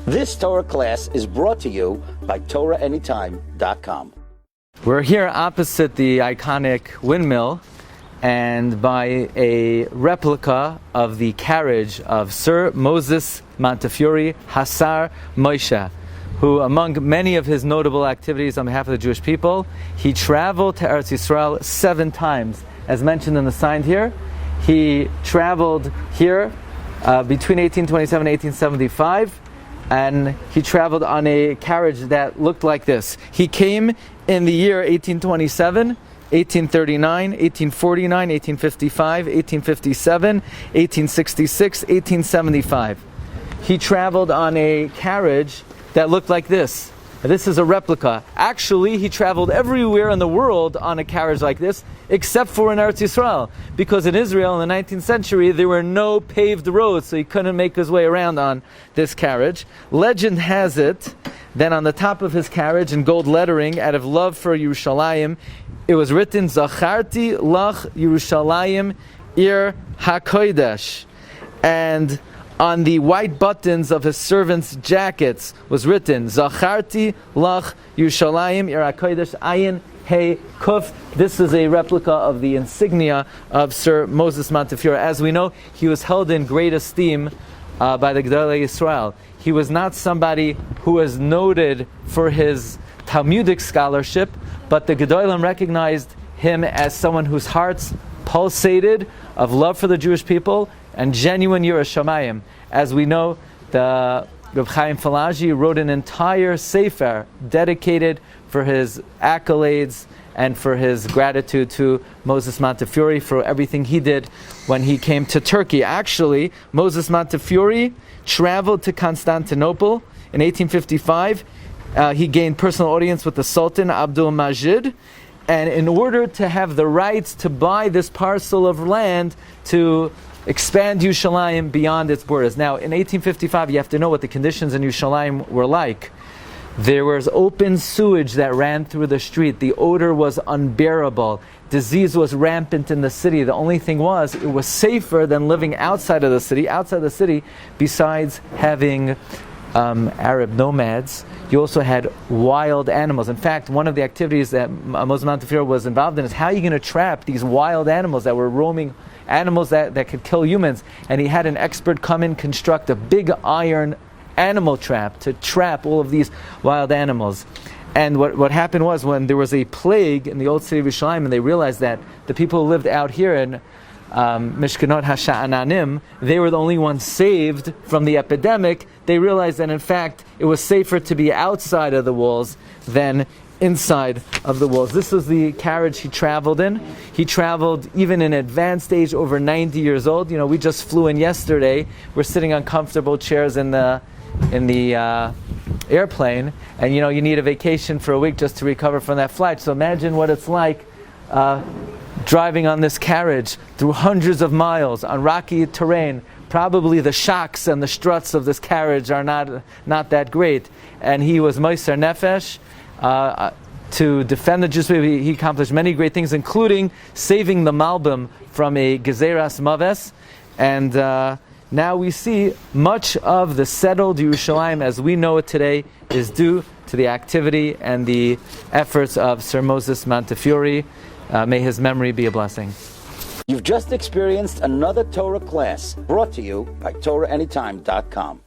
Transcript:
This Torah class is brought to you by TorahAnytime.com. We're here opposite the iconic windmill and by a replica of the carriage of Sir Moses Montefiore Hasar Moshe, who among many of his notable activities on behalf of the Jewish people, he traveled to Eretz Yisrael 7 times. As mentioned in the sign here, he traveled here between 1827 and 1875, and he traveled on a carriage that looked like this. He came in the year 1827, 1839, 1849, 1855, 1857, 1866, 1875. He traveled on a carriage that looked like this. This is a replica. Actually, he traveled everywhere in the world on a carriage like this, except for in Eretz Yisrael, because in Israel in the 19th century there were no paved roads, so he couldn't make his way around on this carriage. Legend has it that on the top of his carriage, in gold lettering, out of love for Yerushalayim, it was written, Zacharti lach Yerushalayim ir HaKodesh. And on the white buttons of his servants' jackets was written, Zacharti lach Yerushalayim ir HaKodesh Ayin Hey Kuf. This is a replica of the insignia of Sir Moses Montefiore. As we know, he was held in great esteem by the Gedolei Yisrael. He was not somebody who was noted for his Talmudic scholarship, but the Gedolim recognized him as someone whose hearts pulsated of love for the Jewish people and genuine Yiras Shamayim. As we know, the Reb Chaim Falaji wrote an entire sefer dedicated for his accolades and for his gratitude to Moses Montefiore for everything he did when he came to Turkey. Actually, Moses Montefiore traveled to Constantinople in 1855. He gained personal audience with the Sultan Abdul Majid, and in order to have the rights to buy this parcel of land to expand Yerushalayim beyond its borders. Now, in 1855, you have to know what the conditions in Yerushalayim were like. There was open sewage that ran through the street. The odor was unbearable. Disease was rampant in the city. The only thing was, it was safer than living outside of the city. Outside the city, besides having Arab nomads, you also had wild animals. In fact, one of the activities that Moses Montefiore was involved in is how are you going to trap these wild animals that were roaming, animals that could kill humans. And he had an expert come in, construct a big iron animal trap to trap all of these wild animals. And what happened was, when there was a plague in the old city of Yerushalayim, and they realized that the people who lived out here in Mishkenot Hasha'ananim, they were the only ones saved from the epidemic, they realized that in fact it was safer to be outside of the walls than inside of the walls. This was the carriage he traveled in. He traveled even in advanced age, over 90 years old. You know, we just flew in yesterday. We're sitting on comfortable chairs in the airplane, and you know, you need a vacation for a week just to recover from that flight. So imagine what it's like driving on this carriage through hundreds of miles on rocky terrain. Probably the shocks and the struts of this carriage are not that great. And he was Moser Nefesh to defend the Jews. He accomplished many great things, including saving the Malbim from a Gezeras Maves. And now we see much of the settled Yerushalayim as we know it today is due to the activity and the efforts of Sir Moses Montefiore. May his memory be a blessing. You've just experienced another Torah class brought to you by TorahAnytime.com.